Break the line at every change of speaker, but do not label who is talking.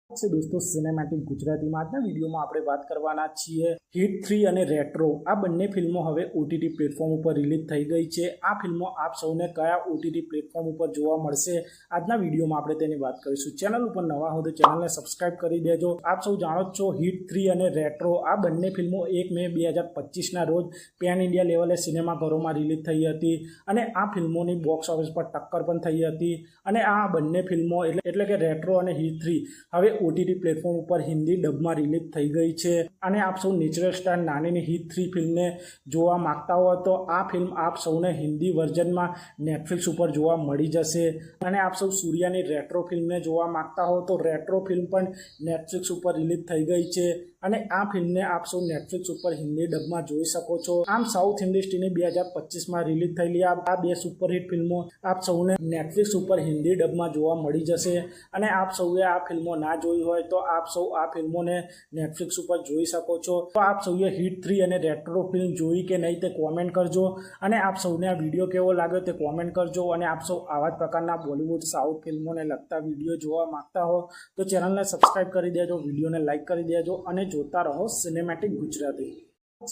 दोस्तों सिनेमेटिक गुजराती में आज वीडियो में आपणे बात करवाना छीए हिट 3 અને रेट्रो आ बंने फिल्मों हवे ओटीटी प्लेटफॉर्म पर रिलीज थई गई छे। आ फिल्मों आप सौने कया ओटीटी प्लेटफॉर्म पर जोवा मळशे आजना वीडियो में आपणे तेनी बात करीशुं। चेनल पर नवा हो तो चेनल ने सब्सक्राइब करी देजो। आप सौ जाणो छो हिट 3 અને रेट्रो आ बंने फिल्मों 1 मे 2025 ना रोज पेन इंडिया लेवले सिनेमाघरों में रिलीज थई हती अने आ फिल्मोनी बॉक्स ऑफिस पर टक्कर पण थई हती अने आ बंने फिल्मों એટલે કે रेट्रो અને हिट 3 હવે ओटीटी प्लेटफॉर्म पर हिंदी डब में रिलीज थई गई है। अने आप सौ नेचुरल स्टार नानी ने हिट 3 फिल्म ने जोवा मांगता हो तो आ फिल्म आप सौने हिंदी वर्जन में नेटफ्लिक्स पर जोवा मळी जशे। अने आप सौ सूर्या ने रेट्रो फिल्म ने जोवा मांगता हो तो रेट्रो फिल्म पण नेटफ्लिक्स पर रिलीज थई गई है अने आ फिल्म ने आप सौ नेटफ्लिक्स पर हिंदी डब में जोई सको छो। आम साउथ इंडस्ट्री 2025 में रिलीज थयेली आ बे सुपरहिट फिल्मों आप सौने नेटफ्लिक्स पर हिंदी डब में जोवा मळी जशे। अने आप सौए आ फिल्मों ना जोई होय तो आप सौ आ फिल्मों ने नेटफ्लिक्स पर जोई सको छो। तो आप सौए हिट 3 અને रेट्रो फिल्म जोई के नहीं ते कॉमेंट करजो अने आप सौने आ वीडियो केवो लाग्यो ते कॉमेंट करजो। अने आप सौ आवा ज प्रकारना बॉलीवूड साउथ फिल्मों ने लगता वीडियो जोवा मांगता हो तो चेनल ने सब्सक्राइब करी देजो, वीडियो ने लाइक करी देजो अने जोता रहो सिनेमेटिक गुजराती।